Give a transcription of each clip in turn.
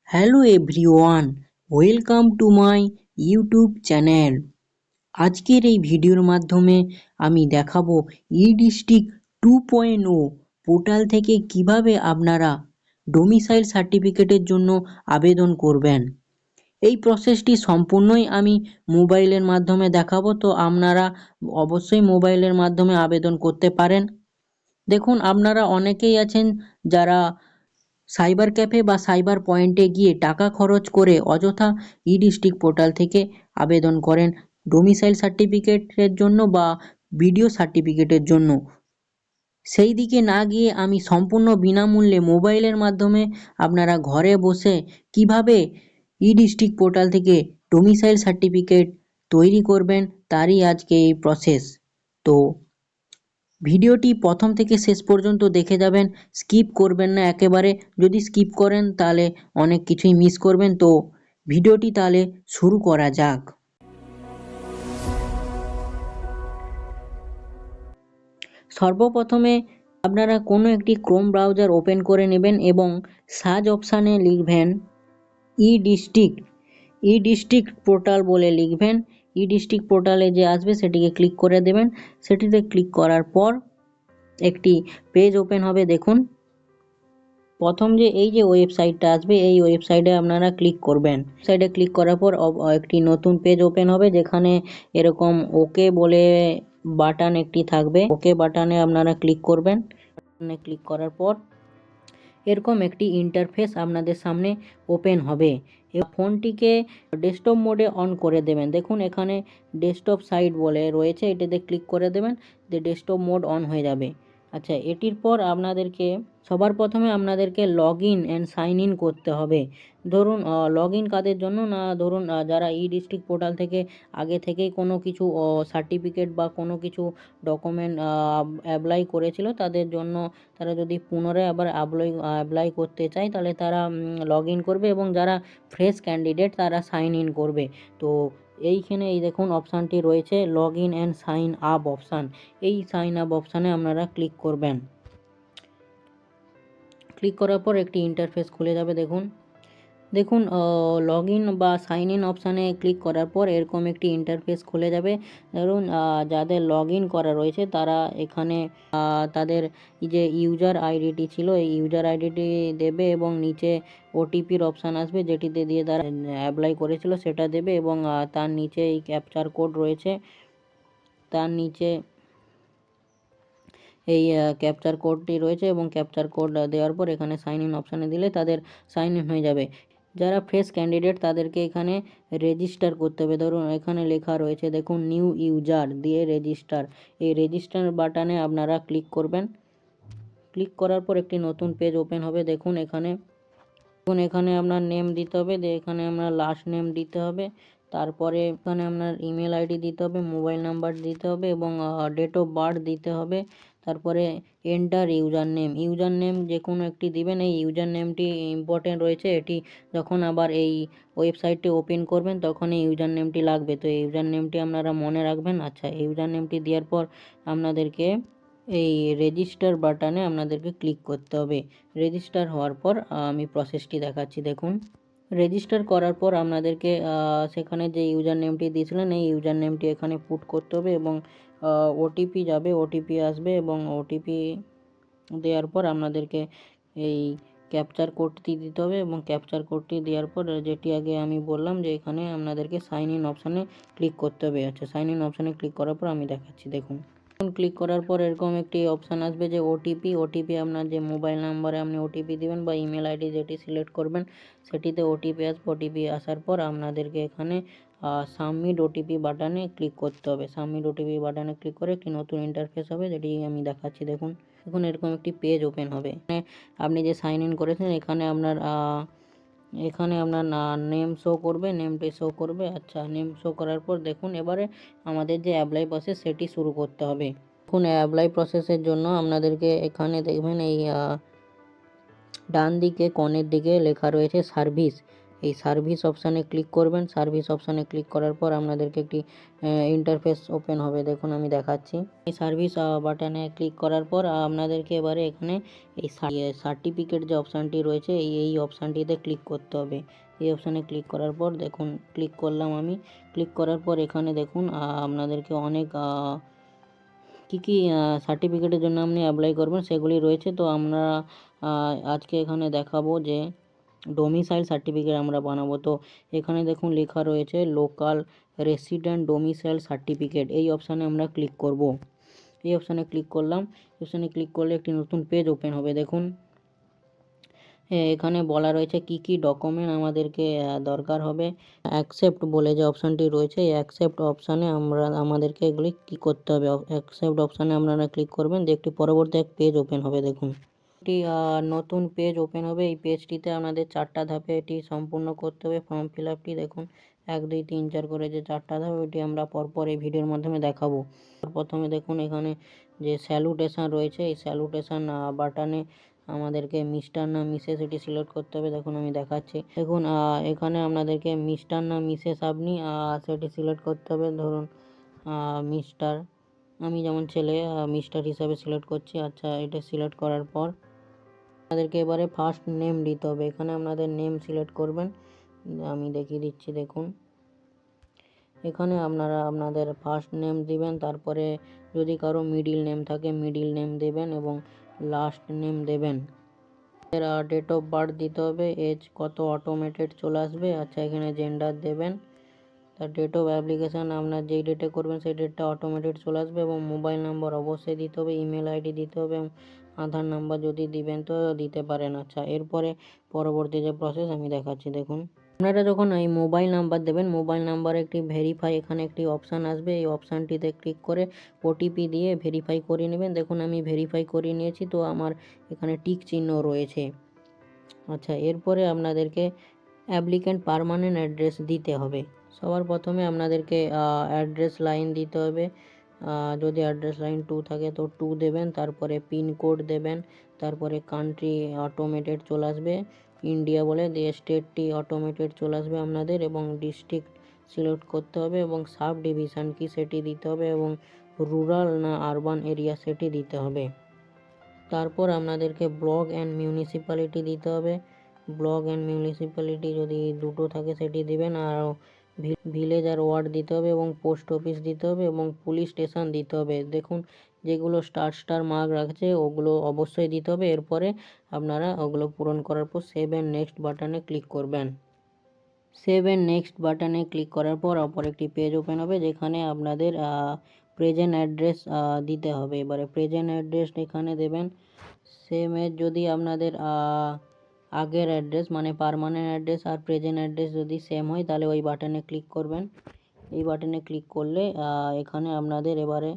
Hello everyone, welcome to my YouTube channel. আজকের এই ভিডিওর মাধ্যমে আমি দেখাবো ই-ডিস্ট্রিক্ট 2.0 পোর্টাল থেকে কিভাবে আপনারা ডোমিসাইল সার্টিফিকেটের জন্য আবেদন করবেন। এই প্রসেসটি সম্পূর্ণই আমি মোবাইলের মাধ্যমে দেখাবো, তো আপনারা অবশ্যই মোবাইলের মাধ্যমে আবেদন করতে পারেন। দেখুন, আপনারা অনেকেই আছেন যারা সাইবার ক্যাফে বা সাইবার পয়েন্টে গিয়ে টাকা খরচ করে অযথা ই-ডিস্ট্রিক্ট পোর্টাল থেকে আবেদন করেন ডোমিসাইল সার্টিফিকেটের জন্য বা বিডিও সার্টিফিকেটের জন্য। সেই দিকে না গিয়ে আমি সম্পূর্ণ বিনামূল্যে মোবাইলের মাধ্যমে আপনারা ঘরে বসে কিভাবে ই-ডিস্ট্রিক্ট পোর্টাল থেকে ডোমিসাইল সার্টিফিকেট তৈরি করবেন তারই আজকে এই প্রসেস। তো ভিডিওটি প্রথম থেকে শেষ পর্যন্ত দেখে যাবেন, স্কিপ করবেন না একেবারে। যদি স্কিপ করেন তাহলে অনেক কিছুই মিস করবেন। তো ভিডিওটি তাহলে শুরু করা যাক। সর্বপ্রথমে আপনারা কোনো একটি ক্রোম ব্রাউজার ওপেন করে নেবেন এবং সার্চ অপশানে লিখবেন ই ডিস্ট্রিক্ট পোর্টাল বলে লিখবেন। ই-ডিস্ট্রিক্ট পোর্টালে যে আসবে সেটিকে ক্লিক করে দেবেন। সেটিতে ক্লিক করার পর একটি পেজ ওপেন হবে। দেখুন, প্রথম যে এই যে ওয়েবসাইটটা আসবে এই ওয়েবসাইটে আপনারা ক্লিক করবেন। সাইটে ক্লিক করার পর একটি নতুন পেজ ওপেন হবে, যেখানে এরকম ওকে বলে বাটন একটি থাকবে। ওকে বাটনে আপনারা ক্লিক করবেন। ক্লিক করার পর এরকম একটি ইন্টারফেস আপনাদের সামনে ওপেন হবে। ফোনটিকে ডেস্কটপ মোডে অন করে দেবেন। দেখুন, এখানে ডেস্কটপ সাইট বলে রয়েছে, এটাতে ক্লিক করে দেবেন, যে ডেস্কটপ মোড অন হয়ে যাবে। আচ্ছা, এটির পর আপনাদেরকে সবার প্রথমে আপনাদেরকে log in and sign in করতে হবে। ধরুন, লগ ইন কাদের জন্য না, ধরুন যারা ই-ডিস্ট্রিক্ট পোর্টাল থেকে আগে থেকেই কোনো কিছু সার্টিফিকেট বা কোনো কিছু ডকুমেন্ট অ্যাপ্লাই করেছিল তাদের জন্য। তারা যদি পুনরায় আবার অ্যাপ্লাই করতে চায় তাহলে তারা লগ ইন করবে, এবং যারা ফ্রেশ ক্যান্ডিডেট তারা সাইন ইন করবে। তো এইখানে এই দেখুন অপশানটি রয়েছে log in and sign up option. এই সাইন আপ অপশানে আপনারা ক্লিক করবেন। ক্লিক করার পর একটি ইন্টারফেস খুলে যাবে। দেখুন লগ ইন বা সাইন ইন অপশানে ক্লিক করার পর এরকম একটি ইন্টারফেস খুলে যাবে। ধরুন যাদের লগ ইন করা রয়েছে তারা এখানে তাদের যে ইউজার আইডিটি ছিল এই ইউজার আইডিটি দেবে, এবং নিচে ওটিপির অপশান আসবে যেটিতে দিয়ে তারা অ্যাপ্লাই করেছিল সেটা দেবে, এবং তার নিচে এই ক্যাপচার কোড রয়েছে। তার নিচে এই ক্যাপচার কোডটি রয়েছে, এবং ক্যাপচার কোড দেওয়ার পর এখানে সাইন ইন অপশানে দিলে তাদের সাইন ইন হয়ে যাবে। যারা ফ্রেশ ক্যান্ডিডেট তাদেরকে এখানে রেজিস্টার করতে হবে। ধরুন এখানে লেখা রয়েছে, দেখুন নিউ ইউজার দিয়ে রেজিস্টার। এই রেজিস্টার বাটনে আপনারা ক্লিক করবেন। ক্লিক করার পর একটি নতুন পেজ ওপেন হবে। দেখুন এখানে আপনার নেম দিতে হবে, এখানে আপনার লাস্ট নেম দিতে হবে, তারপরে এখানে আপনার ইমেল আইডি দিতে হবে, মোবাইল নাম্বার দিতে হবে, এবং ডেট অফ বার্থ দিতে হবে। তারপরে এন্টার ইউজার নেম যে কোনো একটি দিবেন। এই ইউজার নেমটি ইম্পর্টেন্ট রয়েছে, এটি যখন আবার এই ওয়েবসাইটটি ওপেন করবেন তখন এই ইউজার নেমটি লাগবে, তো এই ইউজার নেমটি আপনারা মনে রাখবেন। আচ্ছা, এই ইউজার নেমটি দেওয়ার পর আপনাদেরকে এই রেজিস্টার বাটনে আপনাদেরকে ক্লিক করতে হবে। রেজিস্টার হওয়ার পর আমি প্রসেসটি দেখাচ্ছি। দেখুন, রেজিস্টার করার পর আপনাদেরকে সেখানে যে ইউজার নেমটি দিয়েছিলেন এই ইউজার নেমটি এখানে পুট করতে হবে, এবং ওটিপি যাবে, ওটিপি আসবে, এবং ওটিপি দেওয়ার পর আপনাদেরকে এই ক্যাপচার কোডটি দিতে হবে, এবং ক্যাপচার কোডটি দেওয়ার পর যেটি আগে আমি বললাম যে এখানে আপনাদেরকে সাইন ইন অপশানে ক্লিক করতে হবে। আচ্ছা, সাইন ইন অপশানে ক্লিক করার পর আমি দেখাচ্ছি। দেখুন, ক্লিক করার পর এরকম একটি অপশান আসবে যে ওটিপি আপনার যে মোবাইল নাম্বারে আপনি ওটিপি দিবেন বা ইমেল আইডি যেটি সিলেক্ট করবেন সেটিতে ওটিপি আসবে। ওটিপি আসার পর আপনাদেরকে এখানে সাবমিট ওটিপি বাটনে ক্লিক করতে হবে। সাবমিট ওটিপি বাটনে ক্লিক করে একটি নতুন ইন্টারফেস হবে, যেটি আমি দেখাচ্ছি। দেখুন এরকম একটি পেজ ওপেন হবে। আপনি যে সাইন ইন করেছেন এখানে আপনার নেম শো করবে, নেমটি শো করবে। আচ্ছা, নেম শো করার পর দেখুন এবারে আমাদের যে অ্যাপ্লাই প্রসেস সেটি শুরু করতে হবে। দেখুন, অ্যাপ্লাই প্রসেসের জন্য আপনাদেরকে এখানে দেখবেন এই ডান দিকে কোণের দিকে লেখা রয়েছে সার্ভিস। এই সার্ভিস অপশানে ক্লিক করবেন। সার্ভিস অপশানে ক্লিক করার পর আপনাদেরকে একটি ইন্টারফেস ওপেন হবে, দেখুন আমি দেখাচ্ছি। এই সার্ভিস বাটনে ক্লিক করার পর আপনাদেরকে এবারে এখানে এই সার্টিফিকেট যে অপশানটি রয়েছে এই অপশানটিতে ক্লিক করতে হবে। এই অপশানে ক্লিক করার পর দেখুন ক্লিক করলাম আমি। ক্লিক করার পর এখানে দেখুন আপনাদেরকে অনেক কী সার্টিফিকেটের জন্য আপনি অ্যাপ্লাই করবেন সেগুলি রয়েছে। তো আমরা আজকে এখানে দেখাবো যে ডোমিসাইল সার্টিফিকেট আমরা বানাবো। তো এখানে দেখুন লেখা রয়েছে লোকাল রেসিডেন্ট ডোমিসাইল সার্টিফিকেট, এই অপশানে আমরা ক্লিক করব। এই অপশানে ক্লিক করলাম। অপশানে ক্লিক করলে একটি নতুন পেজ ওপেন হবে। দেখুন এখানে বলা রয়েছে কি কি ডকুমেন্ট আমাদেরকে দরকার হবে। অ্যাকসেপ্ট বলে যে অপশানটি রয়েছে, এই অ্যাকসেপ্ট অপশানে আমাদেরকে এগুলি কী করতে হবে। অ্যাকসেপ্ট অপশানে আপনারা ক্লিক করবেন, দিয়ে একটি পরবর্তী এক পেজ ওপেন হবে। দেখুন একটি নতুন পেজ ওপেন হবে। এই পেজটিতে আপনাদের 4টা ধাপে এটি সম্পূর্ণ করতে হবে ফর্ম ফিল আপটি। দেখুন 1 2 3 4 করে যে 4টা ধাপ, এটি আমরা পরপর এই ভিডিওর মাধ্যমে দেখাবো। প্রথমে দেখুন এখানে যে স্যালুটেশন রয়েছে, এই স্যালুটেশন বাটনে আমাদেরকে মিস্টার না মিসেস এটি সিলেক্ট করতে হবে। দেখুন আমি দেখাচ্ছি। দেখুন এখানে আপনাদেরকে মিস্টার না মিসেস আপনি সেটি সিলেক্ট করতে হবে। ধরুন মিস্টার, আমি যেমন ছেলে মিস্টার হিসাবে সিলেক্ট করছি। আচ্ছা, এটা সিলেক্ট করার পর আপনাদেরকে এবারে ফার্স্ট নেম দিতে হবে। এখানে আপনাদের নেম সিলেক্ট করবেন, আমি দেখিয়ে দিচ্ছি। দেখুন এখানে আপনারা আপনাদের ফার্স্ট নেম দিবেন, তারপরে যদি কারো মিডিল নেম থাকে মিডিল নেম দেবেন এবং লাস্ট নেম দেবেন। এর ডেট অফ বার্থ দিতে হবে, এজ কত অটোমেটেড চলে আসবে। আচ্ছা, এখানে জেন্ডার দেবেন। তার ডেট অফ অ্যাপ্লিকেশান আপনার যেই ডেটে করবেন সেই ডেটটা অটোমেটেড চলে আসবে এবং মোবাইল নাম্বার অবশ্যই দিতে হবে, ইমেল আইডি দিতে হবে এবং আধার নাম্বার যদি দিবেন তো দিতে পারেন। আচ্ছা, এরপরে পরবর্তী যে প্রসেস আমি দেখাচ্ছি। দেখুন আপনারা যখন এই মোবাইল নাম্বার দেবেন, মোবাইল নাম্বারে একটি ভেরিফাই এখানে একটি অপশান আসবে, এই অপশানটিতে ক্লিক করে ওটিপি দিয়ে ভেরিফাই করে নেবেন। দেখুন আমি ভেরিফাই করে নিয়েছি, তো আমার এখানে টিক চিহ্ন রয়েছে। আচ্ছা, এরপরে আপনাদেরকে অ্যাপ্লিক্যান্ট পার্মানেন্ট অ্যাড্রেস দিতে হবে। সবার প্রথমে আপনাদেরকে অ্যাড্রেস লাইন দিতে হবে। যদি অ্যাড্রেস লাইন 2 থাকে তো 2 দেবেন, তারপরে পিনকোড দেবেন, তারপরে কান্ট্রি অটোমেটেড চলে আসবে ইন্ডিয়া বলে, দিয়ে স্টেটটি অটোমেটেড চলে আসবে আপনাদের এবং ডিস্ট্রিক্ট সিলেক্ট করতে হবে এবং সাব ডিভিশন কি সেটি দিতে হবে এবং রুরাল না আরবান এরিয়া সেটি দিতে হবে। তারপর আপনাদেরকে ব্লক অ্যান্ড মিউনিসিপ্যালিটি দিতে হবে। ব্লক অ্যান্ড মিউনিসিপ্যালিটি যদি দুটো থাকে সেটি দিবেন, আর ভিলেজ আর ওয়ার্ড দিতে হবে এবং পোস্ট অফিস দিতে হবে এবং পুলিশ স্টেশন দিতে হবে। দেখুন যেগুলো স্টার মার্ক রাখছে ওগুলো অবশ্যই দিতে হবে। এরপরে আপনারা ওগুলো পূরণ করার পর সেভ অ্যান্ড নেক্সট বাটনে ক্লিক করবেন। সেভ অ্যান্ড নেক্সট বাটনে ক্লিক করার পর অপর একটি পেজ ওপেন হবে, যেখানে আপনাদের প্রেজেন্ট অ্যাড্রেস দিতে হবে। এবারে প্রেজেন্ট অ্যাড্রেস এখানে দেবেন সেম এজ, যদি আপনাদের আগের অ্যাড্রেস মানে পার্মানেন্ট অ্যাড্রেস আর প্রেজেন্ট অ্যাড্রেস যদি সেম হয় তাহলে ওই বাটনে ক্লিক করবেন। এই বাটনে ক্লিক করলে এখানে আপনাদের এবারে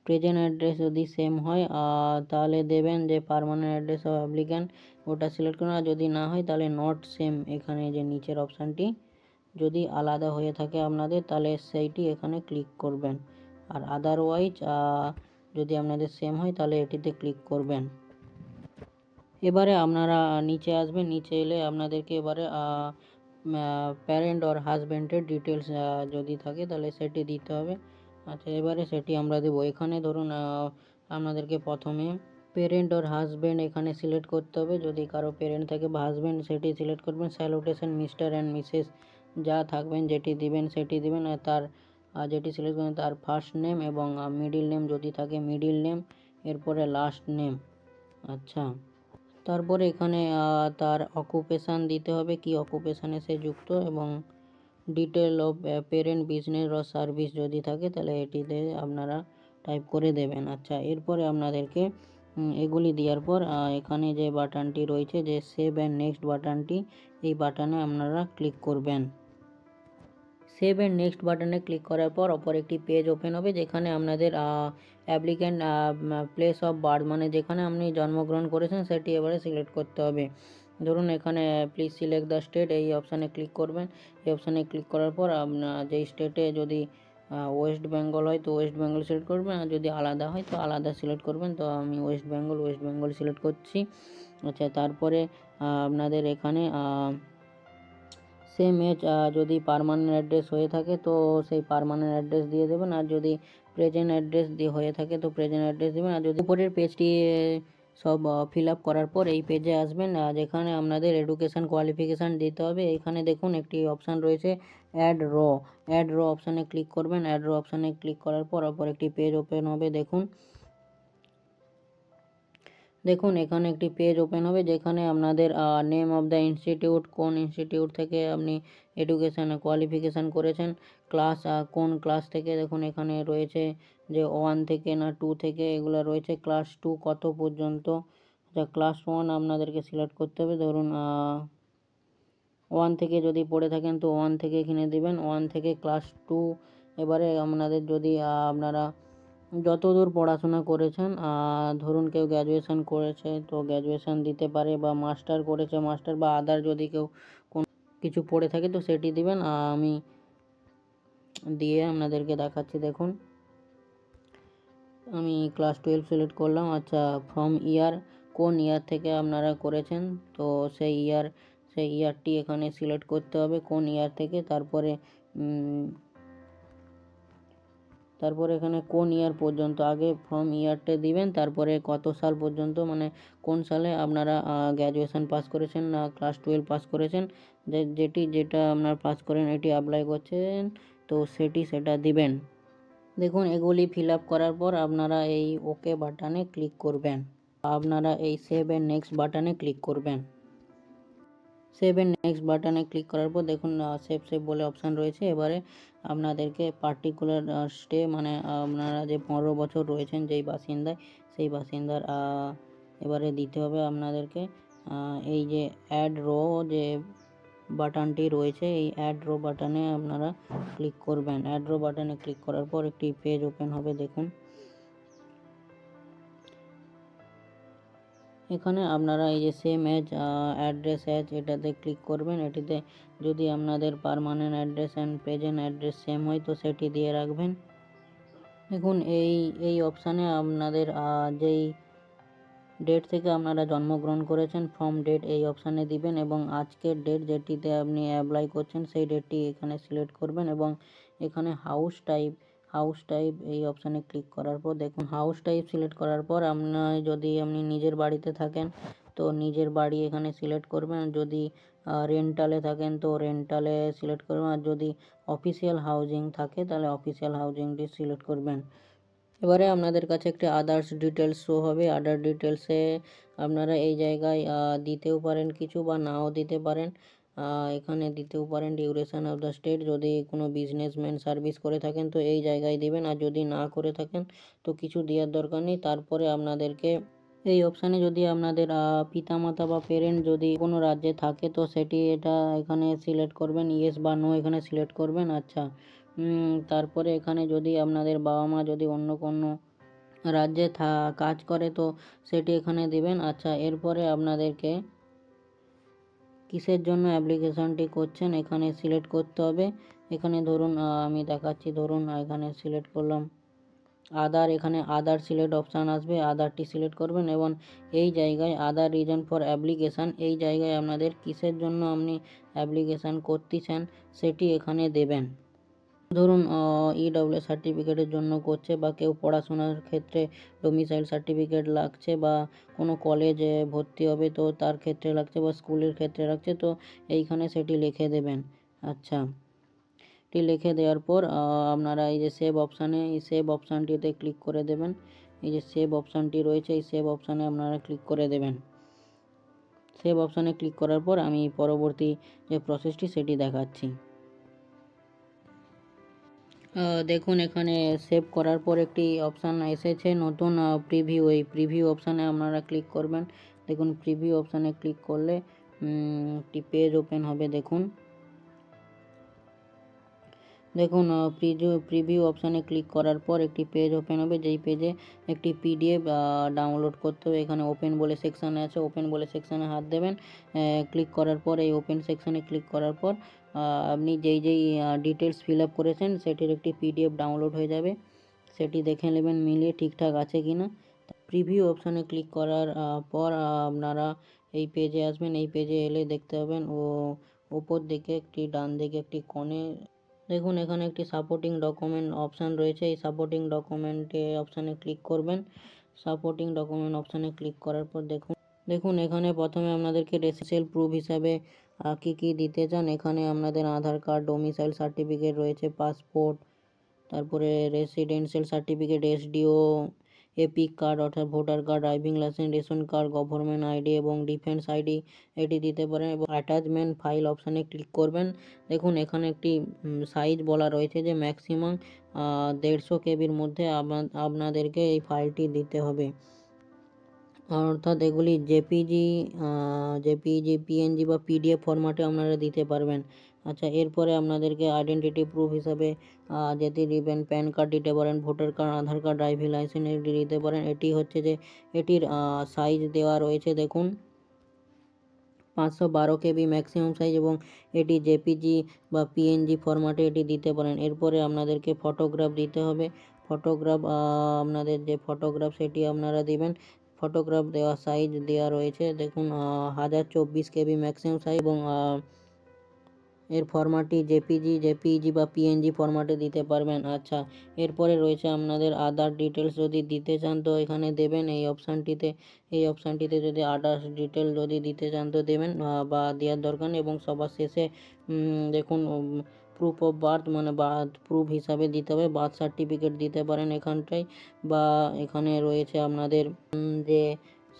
প্রেজেন্ট অ্যাড্রেস যদি সেম হয় তাহলে দেবেন যে পার্মানেন্ট অ্যাড্রেস অফ অ্যাপ্লিক্যান্ট, ওটা সিলেক্ট করুন। আর যদি না হয় তাহলে নট সেম, এখানে যে নিচের অপশানটি যদি আলাদা হয়ে থাকে আপনাদের তাহলে সেইটি এখানে ক্লিক করবেন। আর আদারওয়াইজ যদি আপনাদের সেম হয় তাহলে এটিতে ক্লিক করবেন। এবারে আপনারা নিচে আসবেন, নিচে এলে আপনাদেরকে এবারে প্যারেন্ট আর হাজব্যান্ডের ডিটেলস যদি থাকে তাহলে সেটি দিতে হবে। আচ্ছা, এবারে সেটি আমরা দেবো। এখানে ধরুন আপনাদেরকে প্রথমে পেরেন্ট আর হাজব্যান্ড এখানে সিলেক্ট করতে হবে। যদি কারো পেরেন্ট থাকে বা হাজব্যান্ড সেটি সিলেক্ট করবেন। স্যালুটেশন মিস্টার অ্যান্ড মিসেস যা থাকবেন যেটি দিবেন সেটি দিবেন। আর তার যেটি সিলেক্ট করবেন তার ফার্স্ট নেম এবং মিডিল নেম যদি থাকে মিডিল নেম, এরপরে লাস্ট নেম। আচ্ছা, তারপরে এখানে তার অকুপেশান দিতে হবে, কি অকুপেশানে সে যুক্ত এবং ডিটেল অফ পেরেন্ট বিজনেস বা সার্ভিস যদি থাকে তাহলে এটিতে আপনারা টাইপ করে দেবেন। আচ্ছা, এরপরে আপনাদেরকে এগুলি দেওয়ার পর এখানে যে বাটনটি রয়েছে যে সেভ অ্যান্ড নেক্সট বাটনটি, এই বাটনে আপনারা ক্লিক করবেন। সেভ অ্যান্ড নেক্সট বাটনে ক্লিক করার পর অপর একটি পেজ ওপেন হবে, যেখানে আপনাদের অ্যাপ্লিক্যান্ট প্লেস অফ বার্থ মানে যেখানে আপনি জন্মগ্রহণ করেছেন সেটি এবারে সিলেক্ট করতে হবে। ধরুন এখানে প্লিজ সিলেক্ট দ্য স্টেট, এই অপশানে ক্লিক করবেন। এই অপশানে ক্লিক করার পর আপনার যেই স্টেটে যদি ওয়েস্ট বেঙ্গল হয় তো ওয়েস্ট বেঙ্গল সিলেক্ট করবেন, আর যদি আলাদা হয় তো আলাদা সিলেক্ট করবেন। তো আমি ওয়েস্ট বেঙ্গল সিলেক্ট করছি। আচ্ছা, তারপরে আপনাদের এখানে সেম এজ যদি পার্মানেন্ট অ্যাড্রেস হয়ে থাকে তো সেই পার্মানেন্ট অ্যাড্রেস দিয়ে দেবেন, আর যদি প্রেজেন্ট অ্যাড্রেস দিয়ে হয়ে থাকে তো প্রেজেন্ট অ্যাড্রেস দেবেন। আর যদি উপরের পেজটি সব ফিল আপ করার পর এই পেজে আসবেন, যেখানে আপনাদের এডুকেশান কোয়ালিফিকেশান দিতে হবে। এখানে দেখুন একটি অপশান রয়েছে অ্যাড র অপশানে ক্লিক করবেন। অ্যাড র অপশানে ক্লিক করার পর একটি পেজ ওপেন হবে। দেখুন এখানে একটি পেজ ওপেন হবে, যেখানে আপনাদের নেম অফ দ্য ইনস্টিটিউট, কোন ইনস্টিটিউট থেকে আপনি এডুকেশান কোয়ালিফিকেশান করেছেন, ক্লাস কোন ক্লাস থেকে। দেখুন এখানে রয়েছে যে 1 থেকে না 2 থেকে, এগুলো রয়েছে। ক্লাস 2 কত পর্যন্ত, ক্লাস 1 আপনাদেরকে সিলেক্ট করতে হবে। ধরুন 1 থেকে যদি পড়ে থাকেন তো 1 থেকে এখানে দেবেন, 1 থেকে ক্লাস 2। এবারে আপনাদের যদি আপনারা যতদূর পড়াশোনা করেছেন, ধরুন কেউ গ্র্যাজুয়েশন করেছে তো গ্র্যাজুয়েশন দিতে পারে, বা মাস্টার করেছে মাস্টার, বা আদার যদি কেউ কোনো কিছু পড়ে থাকে তো সেটি দিবেন। আমি দিয়ে আপনাদেরকে দেখাচ্ছি। দেখুন আমি ক্লাস 12 সিলেক্ট করলাম। আচ্ছা, ফ্রম ইয়ার, কোন ইয়ার থেকে আপনারা করেছেন তো সেই ইয়ারটি এখানে সিলেক্ট করতে হবে, কোন ইয়ার থেকে। তারপরে এখানে কোন ইয়ার পর্যন্ত, আগে ফ্রম ইয়ারটা দিবেন, তারপরে কত সাল পর্যন্ত, মানে কোন সালে আপনারা গ্র্যাজুয়েশন পাস করেছেন না ক্লাস 12 পাস করেছেন, যেটা আপনার পাস করেন এটি অ্যাপ্লাই করছেন তো সেটা দিবেন। দেখুন এগুলি ফিল আপ করার পর আপনারা এই ওকে বাটনে ক্লিক করবেন, আপনারা এই সেভ এন্ড নেক্সট বাটনে ক্লিক করবেন। সেভ এন্ড নেক্সট বাটনে ক্লিক করার পর দেখুন সেভ বলে অপশান রয়েছে। এবারে আপনাদেরকে পার্টিকুলার স্টে, মানে আপনারা যে 15 বছর রয়েছেন যেই বাসিন্দায়, সেই বাসিন্দার এবারে দিতে হবে আপনাদেরকে। এই যে অ্যাড রো যে বাটনটি রয়েছে, এই অ্যাড রো বাটনে আপনারা ক্লিক করবেন। অ্যাড রো বাটনে ক্লিক করার পর একটি পেজ ওপেন হবে। দেখুন এখানে আপনারা এই যে সেম এজ অ্যাড্রেস অ্যাজ, এটাতে ক্লিক করবেন। এটিতে যদি আপনাদের permanent address and present address same হয় তো সেটি দিয়ে রাখবেন। দেখুন এই অপশানে আপনাদের যেই ডেট থেকে আপনারা জন্মগ্রহণ করেছেন, ফ্রম ডেট এই অপশানে দিবেন, এবং আজকের ডেট যেটিতে আপনি অ্যাপ্লাই করছেন সেই ডেটটি এখানে সিলেক্ট করবেন। এবং এখানে হাউস টাইপ এই অপশানে ক্লিক করার পর দেখুন হাউস টাইপ সিলেক্ট করার পর যদি আপনি নিজের বাড়িতে থাকেন তো নিজের বাড়ি এখানে সিলেক্ট করবেন। যদি রেন্টালে থাকেন তো রেন্টালে সিলেক্ট করবেন, আর যদি অফিসিয়াল হাউজিং থাকে তাহলে অফিসিয়াল হাউজিংটি সিলেক্ট করবেন। এবারে আপনাদের কাছে একটি আদার্স ডিটেলস শো হবে। আদার ডিটেলসে আপনারা এই জায়গায় দিতেও পারেন কিছু, বা নাও দিতে পারেন। এখানে দিতেও পারেন ডিউরেশন অফ দ্য স্টেট, যদি কোনো বিজনেসম্যান সার্ভিস করে থাকেন তো এই জায়গায় দিবেন, আর যদি না করে থাকেন তো কিছু দেওয়ার দরকার নেই। তারপরে আপনাদেরকে এই অপশানে যদি আপনাদের পিতামাতা বা পেরেন্ট যদি কোনো রাজ্যে থাকে তো এটা এখানে সিলেক্ট করবেন, ইয়েস বা নো এখানে সিলেক্ট করবেন। আচ্ছা, তারপরে এখানে যদি আপনাদের বাবা মা যদি অন্য কোনো রাজ্যে কাজ করে তো সেটি এখানে দিবেন। আচ্ছা, এরপরে আপনাদেরকে কিসের জন্য অ্যাপ্লিকেশানটি করছেন এখানে সিলেক্ট করতে হবে। এখানে ধরুন আমি দেখাচ্ছি, ধরুন এখানে সিলেক্ট করলাম আদার, এখানে আদার সিলেক্ট অপশান আসবে, আদারটি সিলেক্ট করবেন, এবং এই জায়গায় আদার রিজন ফর অ্যাপ্লিকেশান, এই জায়গায় আপনাদের কিসের জন্য আপনি অ্যাপ্লিকেশান করতেছেন সেটি এখানে দেবেন। ধরুন ইডব্লিউ সার্টিফিকেটের জন্য করছে, বা কেউ পড়াশোনার ক্ষেত্রে ডোমিসাইল সার্টিফিকেট লাগছে, বা কোনো কলেজে ভর্তি হবে তো তার ক্ষেত্রে লাগছে, বা স্কুলের ক্ষেত্রে লাগছে তো এইখানে সেটি লিখে দেবেন। আচ্ছা, এটি লিখে দেওয়ার পর আপনারা এই যে সেভ অপশানটিতে ক্লিক করে দেবেন। এই যে সেভ অপশানটি রয়েছে, এই সেভ অপশানে আপনারা ক্লিক করে দেবেন। সেভ অপশানে ক্লিক করার পর আমি পরবর্তী যে প্রসেসটি সেটি দেখাচ্ছি। দেখুন এখানে সেভ করার পর একটি অপশান এসেছে নতুন প্রিভিউ, এই প্রিভিউ অপশানে আপনারা ক্লিক করবেন। দেখুন প্রিভিউ অপশানে ক্লিক করলে একটি পেজ ওপেন হবে। দেখুন প্রিভিউ অপশানে ক্লিক করার পর একটি পেজ ওপেন হবে, যেই পেজে একটি পিডিএফ ডাউনলোড করতে হবে। এখানে ওপেন বলে সেকশানে আছে, ওপেন বলে সেকশানে হাত দেবেন। ক্লিক করার পর এই ওপেন সেকশানে ক্লিক করার পর আপনি যেই ডিটেলস ফিল আপ করেছেন সেটির একটি পিডিএফ ডাউনলোড হয়ে যাবে, সেটি দেখে নেবেন মিলিয়ে ঠিকঠাক আছে কি না। প্রিভিউ অপশানে ক্লিক করার পর আপনারা এই পেজে আসবেন। এই পেজে এলে দেখতে পাবেন ওপর দিকে একটি ডান দিকে একটি কোণে দেখুন এখানে একটি সাপোর্টিং ডকুমেন্ট অপশান রয়েছে। এই সাপোর্টিং ডকুমেন্টে অপশানে ক্লিক করবেন। সাপোর্টিং ডকুমেন্ট অপশানে ক্লিক করার পর দেখুন এখানে প্রথমে আপনাদেরকে রেসিডেন্সিয়াল প্রুফ হিসাবে কি কি দিতে চান। এখানে আপনাদের আধার কার্ড, ডোমিসাইল সার্টিফিকেট রয়েছে, পাসপোর্ট, তারপরে residential certificate, SDO, EPIC card অর্থাৎ voter card, driving licence, ration card, government ID এবং ডিফেন্স আইডি এটি দিতে পারেন এবং অ্যাটাচমেন্ট ফাইল অপশানে ক্লিক করবেন। দেখুন এখানে একটি সাইজ বলা রয়েছে যে ম্যাক্সিমাম 150 কেবির মধ্যে আপনাদেরকে এই ফাইলটি দিতে হবে, অর্থাৎ এগুলি জেপিজি, পিএনজি বা পিডিএফ ফরম্যাটে আপনারা দিতে পারবেন। আচ্ছা, এরপরে আপনাদেরকে আইডেন্টিটি প্রুফ হিসাবে যেটি দিবেন প্যান কার্ড দিতে পারেন, ভোটার কার্ড, আধার কার্ড, ড্রাইভিং লাইসেন্স এটি দিতে পারেন। এটি হচ্ছে যে এটির সাইজ দেওয়া রয়েছে দেখুন 512 কেবি ম্যাক্সিমাম সাইজ এবং এটি জেপিজি বা পিএনজি ফরম্যাটে এটি দিতে পারেন। এরপরে আপনাদেরকে ফটোগ্রাফ দিতে হবে। ফটোগ্রাফ আপনাদের যে ফটোগ্রাফ সেটি আপনারা দিবেন। ফটোগ্রাফ দেওয়া সাইজ দেওয়া রয়েছে দেখুন 1024 কেবি ম্যাক্সিমাম সাইজ এবং এর ফরম্যাটটি জেপিইজি বা পিএনজি ফরম্যাটে দিতে পারবেন। আচ্ছা, এরপরে রয়েছে আপনাদের আদার ডিটেলস যদি দিতে চান তো এখানে দেবেন এই অপশানটিতে যদি আদার্স ডিটেল যদি দিতে চান তো দেবেন বা দেওয়ার দরকার নেই। এবং সবার শেষে দেখুন প্রুফ অফ বার্থ মানে বার্থ প্রুফ হিসাবে দিতে হবে, বার্থ সার্টিফিকেট দিতে পারেন এখানটায়, বা এখানে রয়েছে আপনাদের যে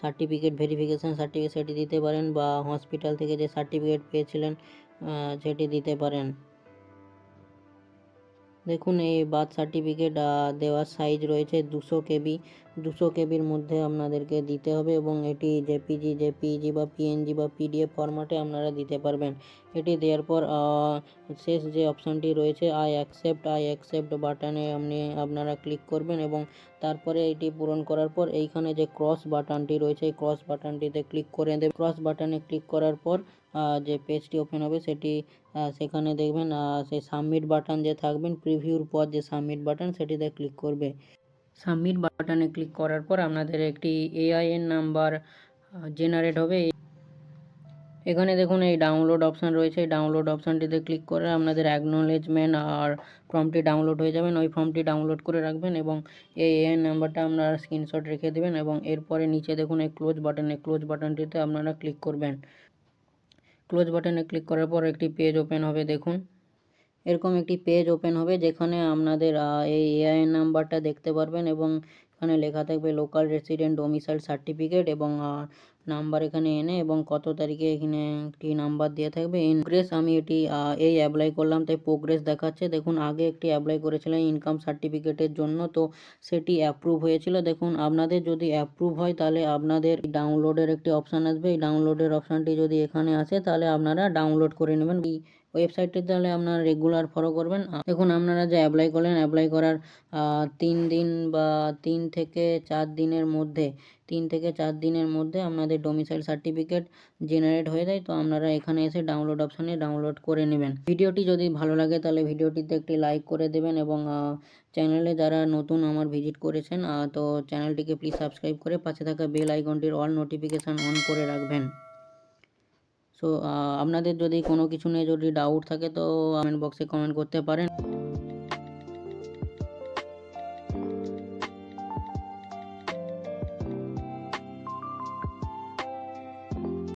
সার্টিফিকেট ভেরিফিকেশান সার্টিফিকেট সেটি দিতে পারেন, বা হসপিটাল থেকে যে সার্টিফিকেট পেয়েছিলেন সেটি দিতে পারেন। দেখুন এই বার্থ সার্টিফিকেট দেওয়ার সাইজ রয়েছে 200 কেবির মধ্যে আপনাদেরকে দিতে হবে এবং এটি জেপিইজি বা পিএনজি বা পিডিএফ ফরম্যাটে আপনারা দিতে পারবেন। এটি দেওয়ার পর শেষ যে অপশানটি রয়েছে আই অ্যাকসেপ্ট বাটনে আপনারা ক্লিক করবেন এবং তারপরে এটি পূরণ করার পর এইখানে যে ক্রস বাটনটি রয়েছে এই ক্রস বাটনটিতে ক্লিক করে দেবেন। ক্রস বাটনে ক্লিক করার পর যে পেজটি ওপেন হবে সেখানে দেখবেন সেই সাবমিট বাটন যে থাকবেন, প্রিভিউর পর যে সাবমিট বাটন সেটিতে ক্লিক করবে। সাবমিট বাটনে ক্লিক করার পর আপনাদের একটি এআইএন নাম্বার জেনারেট হবে। এখানে দেখুন এই ডাউনলোড অপশান রয়েছে। এই ডাউনলোড অপশানটিতে ক্লিক করে আপনাদের অ্যাকনোলেজমেন্ট আর ফর্মটি ডাউনলোড হয়ে যাবেন। ওই ফর্মটি ডাউনলোড করে রাখবেন এবং এই এআইএন নাম্বারটা আপনারা স্ক্রিনশট রেখে দেবেন এবং এরপরে নিচে দেখুন এই ক্লোজ বাটনটিতে আপনারা ক্লিক করবেন। ক্লোজ বাটনে ক্লিক করার পর একটি পেজ ওপেন হবে। দেখুন এরকম একটি পেজ ওপেন হবে যেখানে আপনাদের এই এআইএন নাম্বারটা দেখতে পারবেন এবং এখানে লেখা থাকবে লোকাল রেসিডেন্ট ডোমিসাইল সার্টিফিকেট এবং নাম্বার এখানে এনে এবং কত তারিখে এখানে একটি নাম্বার দেওয়া থাকবে। প্রোগ্রেস আমি এটি এই অ্যাপ্লাই করলাম তাই প্রোগ্রেস দেখাচ্ছে। দেখুন আগে একটি অ্যাপ্লাই করেছিলেন ইনকাম সার্টিফিকেটের জন্য, তো সেটি অ্যাপ্রুভ হয়েছিল। দেখুন আপনাদের যদি অ্যাপ্রুভ হয় তাহলে আপনাদের ডাউনলোডের একটি অপশান আসবে। এই ডাউনলোডের অপশানটি যদি এখানে আসে তাহলে আপনারা ডাউনলোড করে নেবেন। ওয়েবসাইটটি তাহলে আপনারা রেগুলার ফলো করবেন। দেখুন আপনারা যে অ্যাপ্লাই করলেন, অ্যাপ্লাই করার 3 দিন বা 3 থেকে 4 দিনের মধ্যে আপনাদের ডোমিসাইল সার্টিফিকেট জেনারেট হয়ে যায়। তো আপনারা এখানে এসে ডাউনলোড অপশানে ডাউনলোড করে নেবেন। ভিডিওটি যদি ভালো লাগে তাহলে ভিডিওটিতে একটি লাইক করে দেবেন এবং চ্যানেলে যারা নতুন আমার ভিজিট করেছেন তো চ্যানেলটিকে প্লিজ সাবস্ক্রাইব করে পাশে থাকা বেল আইকনটির অল নোটিফিকেশান অন করে রাখবেন। সো আপনাদের যদি কোনো কিছু নিয়ে যদি ডাউট থাকে তো কমেন্ট বক্সে কমেন্ট করতে পারেন।